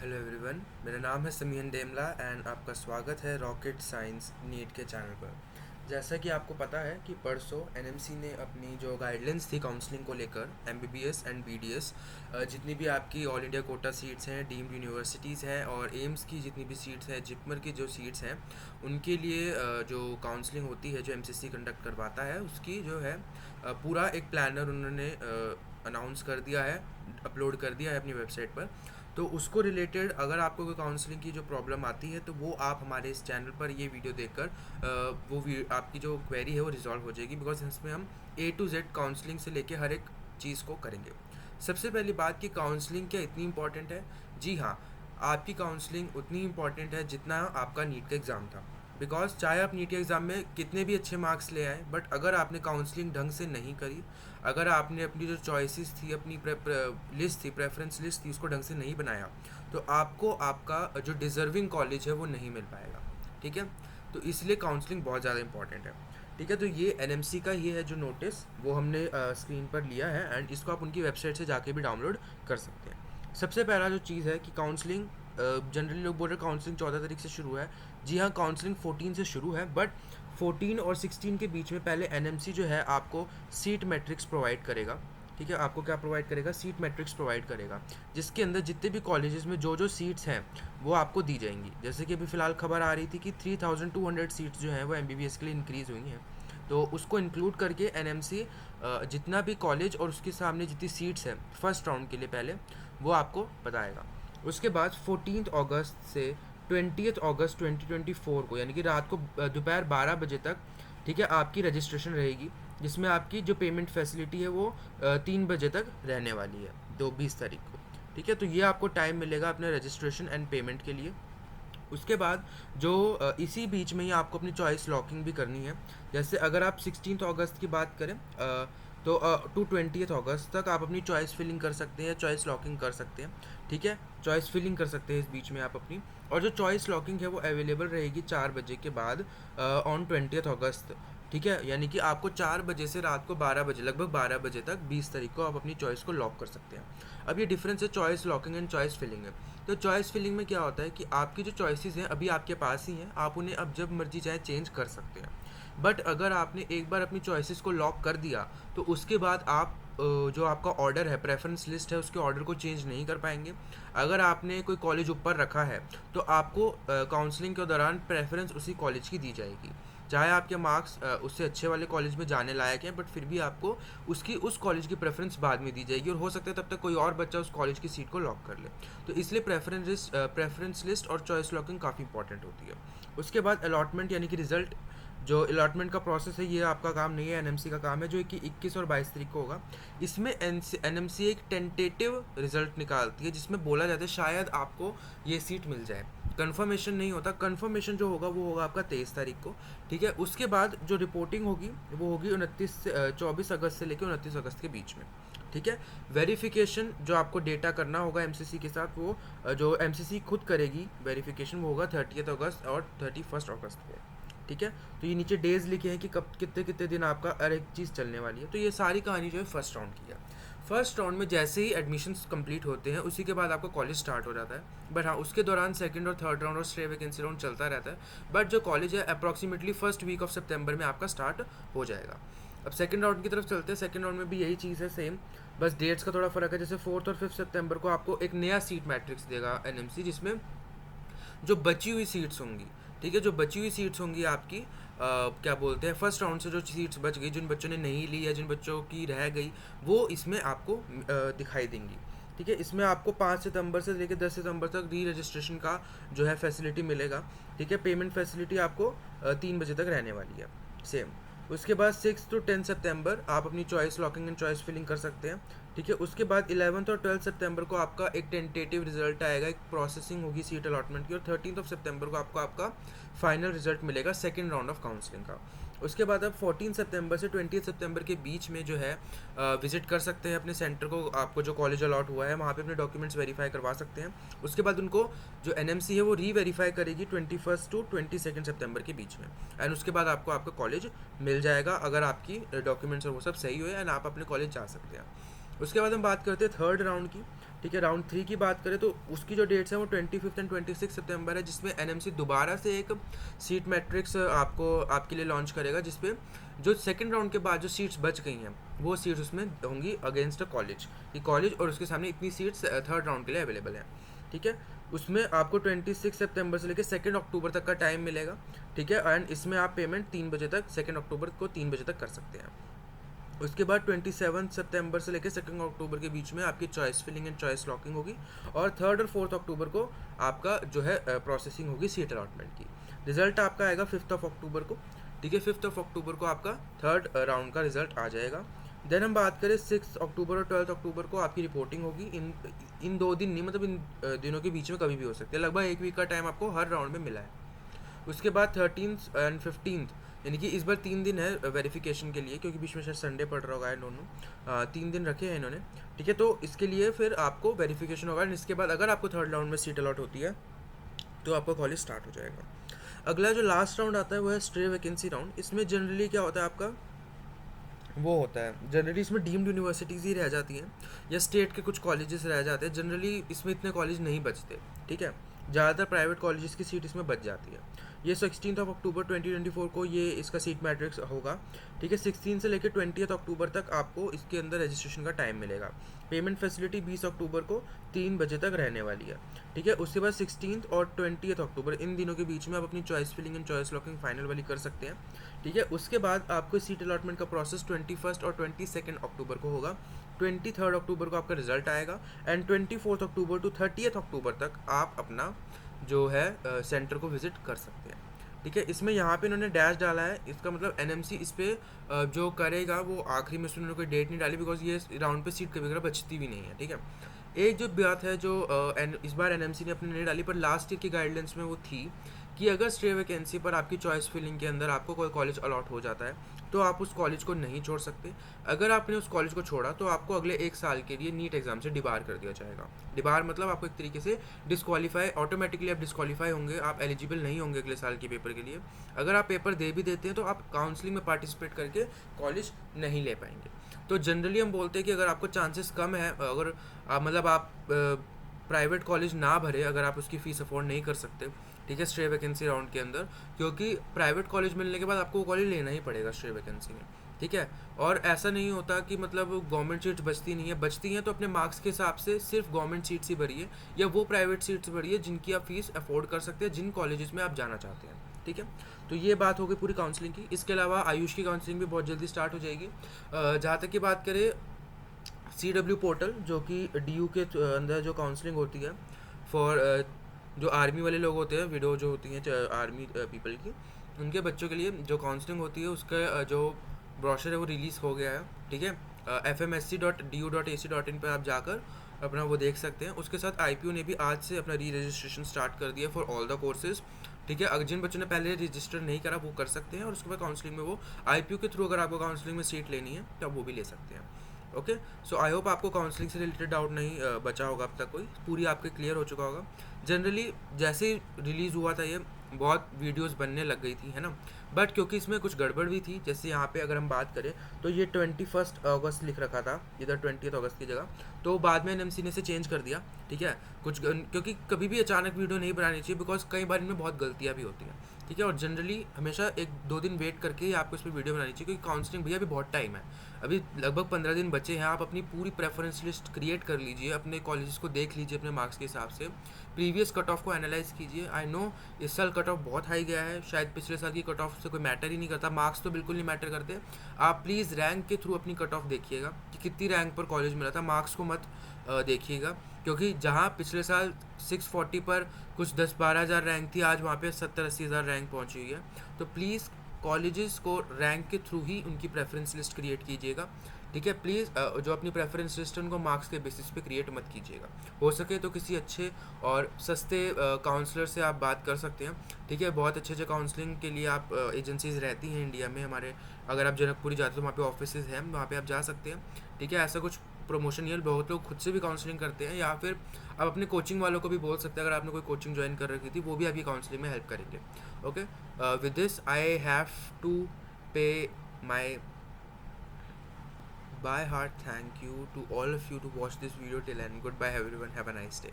Hello everyone, मेरा नाम है समीहन डेमला एंड आपका स्वागत है रॉकेट साइंस नीट के चैनल पर। जैसा कि आपको पता है कि परसों एनएमसी ने अपनी जो गाइडलाइंस थी काउंसलिंग को लेकर एमबीबीएस एंड बीडीएस, जितनी भी आपकी ऑल इंडिया कोटा सीट्स हैं, डीम्ड यूनिवर्सिटीज़ हैं और एम्स की जितनी भी सीट्स हैं, जिपमर की जो सीट्स हैं, उनके लिए जो काउंसलिंग होती है, जो एमसीसी कंडक्ट करवाता है, उसकी जो है पूरा एक प्लानर उन्होंने अनाउंस कर दिया है, अपलोड कर दिया है अपनी वेबसाइट पर। तो उसको रिलेटेड अगर आपको कोई काउंसलिंग की जो प्रॉब्लम आती है तो वो आप हमारे इस चैनल पर ये वीडियो देखकर आपकी जो क्वेरी है वो रिजॉल्व हो जाएगी, बिकॉज इसमें हम ए टू जेड काउंसलिंग से लेके हर एक चीज़ को करेंगे। सबसे पहली बात कि काउंसलिंग क्या इतनी इंपॉर्टेंट है। जी हाँ, आपकी काउंसलिंग उतनी इंपॉर्टेंट है जितना आपका नीट का एग्ज़ाम था। बिकॉज चाहे आप नीट के एग्ज़ाम में कितने भी अच्छे मार्क्स ले आए, बट अगर आपने काउंसलिंग ढंग से नहीं करी, अगर आपने अपनी जो चॉइसेस थी, अपनी लिस्ट थी, प्रेफरेंस लिस्ट थी, उसको ढंग से नहीं बनाया, तो आपको आपका जो डिज़र्विंग कॉलेज है वो नहीं मिल पाएगा। ठीक है, तो इसलिए काउंसलिंग बहुत ज़्यादा इंपॉर्टेंट है। ठीक है, तो ये एनएमसी का ये है जो नोटिस, वो हमने स्क्रीन पर लिया है एंड इसको आप उनकी वेबसाइट से जाके भी डाउनलोड कर सकते हैं। सबसे पहला जो चीज़ है कि काउंसलिंग, जनरली लोग बोल रहे हैं काउंसलिंग 14 तारीख से शुरू है। जी हाँ, काउंसलिंग 14 से शुरू है, बट 14 और 16 के बीच में पहले एनएमसी जो है आपको सीट मैट्रिक्स प्रोवाइड करेगा। ठीक है, आपको क्या प्रोवाइड करेगा? सीट मैट्रिक्स प्रोवाइड करेगा, जिसके अंदर जितने भी कॉलेजेस में जो जो सीट्स हैं वो आपको दी जाएंगी। जैसे कि अभी फ़िलहाल खबर आ रही थी कि 3200 सीट्स जो हैं वो एमबीबीएस के लिए इंक्रीज़ हुई हैं, तो उसको इंक्लूड करके एनएमसी जितना भी कॉलेज और उसके सामने जितनी सीट्स हैं फर्स्ट राउंड के लिए पहले वो आपको बताएगा। उसके बाद 14 अगस्त से 20 अगस्त 2024 को, यानी कि रात को दोपहर 12 बजे तक, ठीक है, आपकी रजिस्ट्रेशन रहेगी, जिसमें आपकी जो पेमेंट फैसिलिटी है वो 3 बजे तक रहने वाली है, 20 तारीख को। ठीक है, तो ये आपको टाइम मिलेगा अपने रजिस्ट्रेशन एंड पेमेंट के लिए। उसके बाद जो इसी बीच में ही आपको अपनी चॉइस लॉकिंग भी करनी है। जैसे अगर आप 16 अगस्त की बात करें, तो टू 20 अगस्त तक आप अपनी चॉइस फिलिंग कर सकते हैं, चॉइस लॉकिंग कर सकते हैं। ठीक है, चॉइस फिलिंग कर सकते हैं इस बीच में आप अपनी, और जो चॉइस लॉकिंग है वो अवेलेबल रहेगी 4 बजे के बाद ऑन 20 अगस्त। ठीक है, यानी कि आपको 4 बजे से रात को 12 बजे, लगभग 12 बजे तक 20 तारीख को आप अपनी चॉइस को लॉक कर सकते हैं। अब ये डिफरेंस है choice locking and choice filling है। तो चॉइस फिलिंग में क्या होता है कि आपकी जो चॉइसेस हैं अभी आपके पास ही हैं, आप उन्हें अब जब मर्जी चाहे चेंज कर सकते हैं। बट अगर आपने एक बार अपनी चॉइसेस को लॉक कर दिया तो उसके बाद आप जो आपका ऑर्डर है, प्रेफरेंस लिस्ट है, उसके ऑर्डर को चेंज नहीं कर पाएंगे। अगर आपने कोई कॉलेज ऊपर रखा है तो आपको काउंसलिंग के दौरान प्रेफरेंस उसी कॉलेज की दी जाएगी, चाहे आपके मार्क्स उससे अच्छे वाले कॉलेज में जाने लायक हैं, बट फिर भी आपको उसकी उस कॉलेज की प्रेफरेंस बाद में दी जाएगी, और हो सकता है तब तक कोई और बच्चा उस कॉलेज की सीट को लॉक कर ले। तो इसलिए प्रेफरेंस लिस्ट और चॉइस लॉकिंग काफ़ी इंपॉर्टेंट होती है। उसके बाद अलॉटमेंट यानी कि रिजल्ट, जो अलॉटमेंट का प्रोसेस है ये आपका काम नहीं है, एनएमसी का काम है, जो कि 21 और 22 तारीख को होगा। इसमें एनएमसी एक टेंटेटिव रिजल्ट निकालती है, जिसमें बोला जाता है शायद आपको ये सीट मिल जाए। कंफर्मेशन नहीं होता, कंफर्मेशन जो होगा वो होगा आपका 23 तारीख को। ठीक है, उसके बाद जो रिपोर्टिंग होगी वो होगी 24 अगस्त से लेकर 29 अगस्त के बीच में। ठीक है, वेरिफिकेशन जो आपको डेटा करना होगा एमसीसी के साथ, वो जो एमसीसी खुद करेगी वेरिफिकेशन, वो होगा 30 अगस्त और 31 अगस्त को। ठीक है, तो ये नीचे डेज लिखे हैं कि कब कितने कितने दिन आपका हर एक चीज़ चलने वाली है। तो ये सारी कहानी जो है फर्स्ट राउंड की है। फर्स्ट राउंड में जैसे ही एडमिशन्स कंप्लीट होते हैं उसी के बाद आपका कॉलेज स्टार्ट हो जाता है, बट हाँ उसके दौरान सेकंड और थर्ड राउंड और स्टे वैकेंसी राउंड चलता रहता है। बट जो कॉलेज है अप्रॉक्सीमेटली फर्स्ट वीक ऑफ सितंबर में आपका स्टार्ट हो जाएगा। अब सेकंड राउंड की तरफ चलते हैं। सेकंड राउंड में भी यही चीज़ है सेम, बस डेट्स का थोड़ा फ़र्क है। जैसे 4 और 5 सितंबर को आपको एक नया सीट मैट्रिक्स देगा एनएमसी, जिसमें जो बची हुई सीट्स होंगी, ठीक है, जो बची हुई सीट्स होंगी आपकी क्या बोलते हैं, फर्स्ट राउंड से जो सीट्स बच गई, जिन बच्चों ने नहीं ली या जिन बच्चों की रह गई, वो इसमें आपको दिखाई देंगी। ठीक है, इसमें आपको 5 सितंबर से लेकर 10 सितंबर तक री रजिस्ट्रेशन का जो है फैसिलिटी मिलेगा। ठीक है, पेमेंट फैसिलिटी आपको 3 बजे तक रहने वाली है सेम। उसके बाद 6 to 10 सितंबर आप अपनी choice locking and choice filling कर सकते हैं। ठीक है, उसके बाद 11 और 12 सितंबर को आपका एक टेंटेटिव रिजल्ट आएगा, एक प्रोसेसिंग होगी सीट अलॉटमेंट की, और 13 सितंबर को आपको आपका फाइनल रिजल्ट मिलेगा सेकेंड राउंड ऑफ काउंसलिंग का। उसके बाद आप 14 सितंबर से 20 सितंबर के बीच में जो है विजिट कर सकते हैं अपने सेंटर को, आपको जो कॉलेज अलॉट हुआ है वहाँ पे अपने डॉक्यूमेंट्स वेरीफाई करवा सकते हैं। उसके बाद उनको जो एनएमसी है वो री वेरीफाई करेगी 21 to 22 सितंबर के बीच में, एंड उसके बाद आपको आपका कॉलेज मिल जाएगा अगर आपकी डॉक्यूमेंट्स और वो सब सही हुए, एंड आप अपने कॉलेज जा सकते हैं। उसके बाद हम बात करते हैं थर्ड राउंड की। ठीक है। राउंड 3 की बात करें तो उसकी जो डेट्स है वो 25 एंड 26 सितंबर है, जिसमें एनएमसी दोबारा से एक सीट मैट्रिक्स आपके लिए लॉन्च करेगा, जिसपे जो सेकंड राउंड के बाद जो सीट्स बच गई हैं वो सीट्स उसमें होंगी अगेंस्ट अ कॉलेज, कि कॉलेज और उसके सामने इतनी सीट्स थर्ड राउंड के लिए अवेलेबल हैं। ठीक है। उसमें आपको 26 सितंबर से लेकर 2 अक्टूबर तक का टाइम मिलेगा। ठीक है। एंड इसमें आप पेमेंट 3 बजे तक, 2 अक्टूबर को 3 बजे तक कर सकते हैं। उसके बाद 27 सितंबर से लेकर 2 अक्टूबर के बीच में आपकी choice filling and choice locking होगी, और 3 और 4 अक्टूबर को आपका जो है प्रोसेसिंग होगी सीट अलॉटमेंट की। रिजल्ट आपका आएगा 5 अक्टूबर को। ठीक है। 5 अक्टूबर को आपका थर्ड राउंड का रिजल्ट आ जाएगा। देन हम बात करें 6 अक्टूबर और 12 अक्टूबर को आपकी रिपोर्टिंग होगी। इन 2 दिन नहीं, मतलब इन दिनों के बीच में कभी भी हो सकते हैं। लगभग 1 वीक का टाइम आपको हर राउंड में मिला है। उसके बाद 13 एंड 15, यानी कि इस बार 3 दिन है वेरिफिकेशन के लिए, क्योंकि बीच में शायद संडे पड़ रहा होगा, आई डोंट नो। 3 दिन रखे हैं इन्होंने। ठीक है। तो इसके लिए फिर आपको वेरिफिकेशन होगा, और इसके बाद अगर आपको थर्ड राउंड में सीट अलॉट होती है तो आपका कॉलेज स्टार्ट हो जाएगा। अगला जो लास्ट राउंड आता है वो है स्ट्रे वैकेंसी राउंड। इसमें जनरली क्या होता है आपका, वो होता है जनरली इसमें डीम्ड यूनिवर्सिटीज़ ही रह जाती हैं, या स्टेट के कुछ कॉलेजेस रह जाते हैं। जनरली इसमें इतने कॉलेज नहीं बचते। ठीक है। ज़्यादातर प्राइवेट कॉलेजेस की सीट इसमें बच जाती है। ये 16 अक्टूबर 2024 को ये इसका सीट मैट्रिक्स होगा। ठीक है। 16 से लेकर 20 अक्टूबर तक आपको इसके अंदर रजिस्ट्रेशन का टाइम मिलेगा। पेमेंट फैसिलिटी 20 अक्टूबर को 3 बजे तक रहने वाली है। ठीक है। उसके बाद 16 और 20 अक्टूबर, इन दिनों के बीच में आप अपनी choice filling and choice locking final वाली कर सकते हैं। ठीक है। उसके बाद आपको सीट अलॉटमेंट का प्रोसेस 21 और 22 अक्टूबर को होगा। 23 अक्टूबर को आपका रिजल्ट आएगा, एंड 24 अक्टूबर टू 30 अक्टूबर तक आप अपना जो है सेंटर को विजिट कर सकते हैं। ठीक है। इसमें यहाँ पे इन्होंने डैश डाला है, इसका मतलब एनएमसी इस पर जो करेगा वो आखिरी में से उन्होंने कोई डेट नहीं डाली, बिकॉज ये राउंड पे सीट कभी कभी बचती भी नहीं है। ठीक है। एक जो बात है जो इस बार एनएमसी ने अपने नहीं डाली, पर लास्ट ईयर की गाइडलाइंस में वो थी कि अगर स्टे वैकेंसी पर आपकी चॉइस फिलिंग के अंदर आपको कोई कॉलेज अलॉट हो जाता है तो आप उस कॉलेज को नहीं छोड़ सकते। अगर आपने उस कॉलेज को छोड़ा तो आपको अगले 1 साल के लिए नीट एग्जाम से डिबार कर दिया जाएगा। डिबार मतलब आपको एक तरीके से डिस्क्वालीफाई, ऑटोमेटिकली आप डिस्क्वालीफाई होंगे, आप एलिजिबल नहीं होंगे अगले साल के पेपर के लिए। अगर आप पेपर दे भी देते हैं तो आप काउंसलिंग में पार्टिसिपेट करके कॉलेज नहीं ले पाएंगे। तो जनरली हम बोलते हैं कि अगर आपको चांसेस कम है, अगर मतलब आप प्राइवेट कॉलेज ना भरे, अगर आप उसकी फ़ीस अफोर्ड नहीं कर सकते, ठीक है, स्ट्रे वैकेंसी राउंड के अंदर, क्योंकि प्राइवेट कॉलेज मिलने के बाद आपको वो कॉलेज लेना ही पड़ेगा स्ट्रे वैकेंसी में। ठीक है। और ऐसा नहीं होता कि मतलब गवर्नमेंट सीट्स बचती नहीं है, बचती हैं तो अपने मार्क्स के हिसाब से सिर्फ गवर्नमेंट सीट्स ही भरिए, या वो प्राइवेट सीट्स भरिए जिनकी आप फीस अफोर्ड कर सकते हैं, जिन कॉलेजेस में आप जाना चाहते हैं। ठीक है। तो ये बात हो गई पूरी काउंसलिंग की। इसके अलावा आयुष की काउंसलिंग भी बहुत जल्दी स्टार्ट हो जाएगी। जहाँ तक की बात करें CW पोर्टल, जो कि DU के अंदर जो काउंसलिंग होती है फॉर जो आर्मी वाले लोग होते हैं, विडो जो होती हैं आर्मी पीपल की, उनके बच्चों के लिए जो काउंसलिंग होती है उसका जो ब्रोशर है वो रिलीज़ हो गया है। ठीक है। fmsc.du.ac.in पर आप जाकर अपना वो देख सकते हैं। उसके साथ IPO ने भी आज से अपना री रजिस्ट्रेशन स्टार्ट कर दिया फॉर ऑल द कोर्सेज। ठीक है। अगर जिन बच्चों ने पहले रजिस्टर नहीं करा वो कर सकते हैं, और उसके बाद काउंसलिंग में वो IPO के थ्रू अगर आपको काउंसलिंग में सीट लेनी है तो आप वो भी ले सकते हैं। ओके। सो आई होप आपको काउंसलिंग से रिलेटेड डाउट नहीं बचा होगा अब तक, कोई पूरी आपके क्लियर हो चुका होगा। जनरली जैसे ही रिलीज़ हुआ था ये बहुत वीडियोस बनने लग गई थी, है ना, बट क्योंकि इसमें कुछ गड़बड़ भी थी, जैसे यहाँ पे अगर हम बात करें तो ये 21 अगस्त लिख रखा था इधर 20 अगस्त की जगह, तो बाद में NMC ने इसे चेंज कर दिया। ठीक है। क्योंकि कभी भी अचानक वीडियो नहीं बनानी चाहिए, बिकॉज कई बार इनमें बहुत गलतियाँ भी होती हैं। ठीक है। और जनरली हमेशा 1-2 दिन वेट करके ही आपको इस पर वीडियो बनानी चाहिए, क्योंकि काउंसलिंग भैया अभी बहुत टाइम है, अभी लगभग 15 दिन बचे हैं। आप अपनी पूरी प्रेफरेंस लिस्ट क्रिएट कर लीजिए, अपने कॉलेजेस को देख लीजिए अपने मार्क्स के हिसाब से, प्रीवियस कट ऑफ को एनालाइज कीजिए। आई नो इस साल कट ऑफ बहुत हाई गया है, शायद पिछले साल की कट ऑफ से कोई मैटर ही नहीं करता, मार्क्स तो बिल्कुल नहीं मैटर करते। आप प्लीज़ रैंक के थ्रू अपनी कट ऑफ देखिएगा कि कितनी रैंक पर कॉलेज मिला था, मार्क्स को मत देखिएगा, क्योंकि जहाँ पिछले साल 640 पर कुछ 10-12 हज़ार रैंक थी, आज वहाँ पे 70-80 हज़ार रैंक पहुँची हुई है। तो प्लीज़ कॉलेजेस को रैंक के थ्रू ही उनकी प्रेफरेंस लिस्ट क्रिएट कीजिएगा। ठीक है। प्लीज़ जो अपनी प्रेफरेंस लिस्ट है उनको मार्क्स के बेसिस पे क्रिएट मत कीजिएगा। हो सके तो किसी अच्छे और सस्ते काउंसलर से आप बात कर सकते हैं। ठीक है। बहुत अच्छे काउंसलिंग के लिए आप एजेंसीज रहती हैं इंडिया में हमारे, अगर आप जनकपुरी जाते हो तो वहाँ पे ऑफिस हैं, वहाँ पे आप जा सकते हैं। ठीक है। ऐसा कुछ प्रमोशन ये बहुत लोग खुद से भी काउंसलिंग करते हैं, या फिर आप अपने कोचिंग वालों को भी बोल सकते हैं, अगर आपने कोई कोचिंग ज्वाइन कर रखी थी वो भी आपकी काउंसलिंग में हेल्प करेंगे। Okay. With this I have to pay my by heart thank you to all of you to watch this video till end. Goodbye everyone, have a nice day.